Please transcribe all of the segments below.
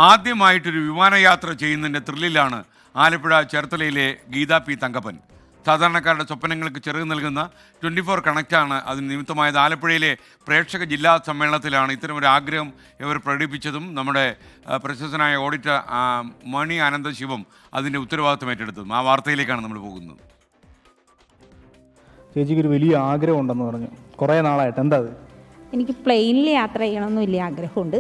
ആദ്യമായിട്ടൊരു വിമാനയാത്ര ചെയ്യുന്നതിൻ്റെ ത്രില്ലിലാണ് ആലപ്പുഴ ചേർത്തലയിലെ ഗീത പി തങ്കപ്പൻ. സാധാരണക്കാരുടെ സ്വപ്നങ്ങൾക്ക് ചിറക് നൽകുന്ന 24 കണക്റ്റാണ് അതിന് നിമിത്തമായത്. ആലപ്പുഴയിലെ പ്രേക്ഷക ജില്ലാ സമ്മേളനത്തിലാണ് ഇത്തരമൊരു ആഗ്രഹം ഇവർ പ്രകടിപ്പിച്ചതും നമ്മുടെ പ്രശസ്തനായ ഓഡിറ്റർ മണി അനന്തശിവം അതിൻ്റെ ഉത്തരവാദിത്വം ഏറ്റെടുത്തതും. ആ വാർത്തയിലേക്കാണ് നമ്മൾ പോകുന്നത്. ചേച്ചിക്ക് ഒരു വലിയ ആഗ്രഹം ഉണ്ടെന്ന് പറഞ്ഞു, കുറേ നാളായിട്ട്. എന്താ അത്? എനിക്ക് പ്ലെയിനിൽ യാത്ര ചെയ്യണമെന്ന് വലിയ ആഗ്രഹമുണ്ട്.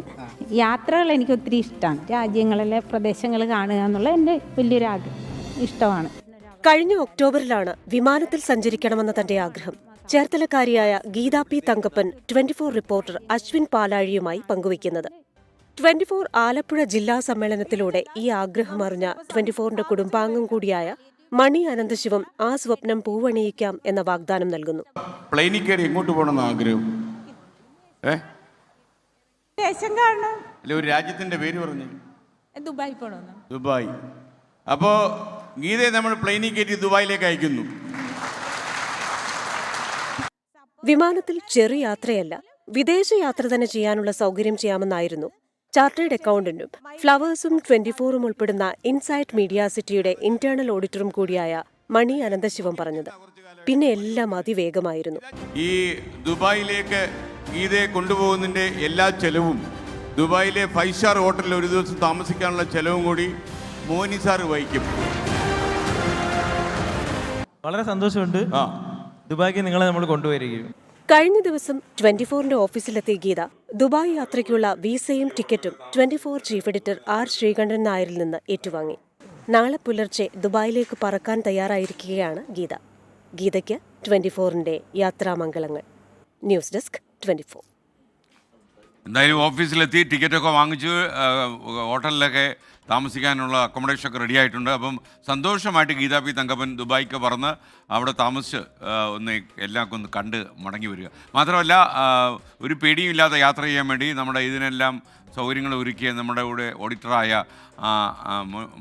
യാത്രകൾ എനിക്ക് ഒത്തിരി ഇഷ്ടമാണ്. രാജ്യങ്ങളിലെ പ്രദേശങ്ങൾ കാണുക എന്നുള്ള എൻ്റെ വലിയൊരു ഇഷ്ടമാണ്. കഴിഞ്ഞ ഒക്ടോബറിലാണ് വിമാനത്തിൽ സഞ്ചരിക്കണമെന്ന തന്റെ ആഗ്രഹം ചേർത്തലക്കാരിയായ ഗീത പി തങ്കപ്പൻ 24 റിപ്പോർട്ടർ അശ്വിൻ പാലാഴിയുമായി പങ്കുവയ്ക്കുന്നത്. 24 ആലപ്പുഴ ജില്ലാ സമ്മേളനത്തിലൂടെ ഈ ആഗ്രഹം അറിഞ്ഞ 24ന്റെ കുടുംബാംഗം കൂടിയായ മണി അനന്തശിവം ആ സ്വപ്നം പൂവണിയിക്കാം എന്ന വാഗ്ദാനം നൽകുന്നു. പ്ലെയിനിൽ കയറി എങ്ങോട്ട് പോകണമെന്ന് ആഗ്രഹം? ദേശം കാണണം. അല്ല, ഒരു രാജ്യത്തിന്റെ പേര് പറഞ്ഞു. ദുബായ് പോകണമെന്ന്. ദുബായ്. അപ്പോൾ ഗീതയെ നമ്മൾ പ്ലെയിനിൽ കയറ്റി ദുബായിലേക്ക് അയക്കുന്നു. വിമാനത്തിൽ ചെറു യാത്രയല്ല, വിദേശ യാത്ര തന്നെ ചെയ്യാനുള്ള സൗകര്യം ചെയ്യാമെന്നായിരുന്നു ചാർട്ടേഡ് അക്കൗണ്ടന്റും ഫ്ലവേഴ്സും 24ഉം ഉൾപ്പെടുന്ന ഇൻസൈറ്റ് മീഡിയ സിറ്റിയുടെ ഇന്റേണൽ ഓഡിറ്ററും കൂടിയായ മണി അനന്തശിവം പറഞ്ഞത്. പിന്നെ എല്ലാം അതിവേഗമായിരുന്നു. ഈ ദുബായിലേക്ക് ഗീതയെ കൊണ്ടുപോകുന്നതിൻ്റെ എല്ലാ ചെലവും, ദുബായിലെ 5 സ്റ്റാർ ഹോട്ടലിൽ ഒരു ദിവസം താമസിക്കാനുള്ള ചെലവും കൂടി മോനി സാർ വഹിക്കും. വളരെ സന്തോഷമുണ്ട്. ദുബായിക്ക് നിങ്ങളെ നമ്മൾ കൊണ്ടുവരികയും. കഴിഞ്ഞ ദിവസം 24ന്റെ ഓഫീസിലെത്തിയ ഗീത ദുബായ് യാത്രയ്ക്കുള്ള വിസയും ടിക്കറ്റും 24 ചീഫ് എഡിറ്റർ ആർ ശ്രീകണ്ഠൻ നായരിൽ നിന്ന് ഏറ്റുവാങ്ങി. നാളെ പുലർച്ചെ ദുബായിലേക്ക് പറക്കാൻ തയ്യാറായിരിക്കുകയാണ് ഗീത. ഗീതയ്ക്ക് 24ന്റെ യാത്രാമംഗളങ്ങൾ. News desk 24. എന്തായാലും ഓഫീസിലെത്തി ടിക്കറ്റൊക്കെ വാങ്ങിച്ച് ഹോട്ടലിലൊക്കെ താമസിക്കാനുള്ള അക്കോമഡേഷനൊക്കെ റെഡി ആയിട്ടുണ്ട്. അപ്പം സന്തോഷമായിട്ട് ഗീത പി തങ്കപ്പൻ ദുബായിക്ക് പറന്ന് അവിടെ താമസിച്ച് എല്ലാം ഒന്ന് കണ്ട് മടങ്ങി വരിക. മാത്രമല്ല, ഒരു പേടിയുമില്ലാതെ യാത്ര ചെയ്യാൻ വേണ്ടി നമ്മുടെ ഇതിനെല്ലാം സൗകര്യങ്ങൾ ഒരുക്കിയ നമ്മുടെ കൂടെ ഓഡിറ്ററായ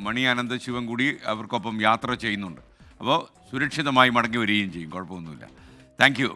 മണി അനന്തശിവൻ കൂടി അവർക്കൊപ്പം യാത്ര ചെയ്യുന്നുണ്ട്. അപ്പോൾ സുരക്ഷിതമായി മടങ്ങി വരികയും ചെയ്യും. കുഴപ്പമൊന്നുമില്ല. Thank you.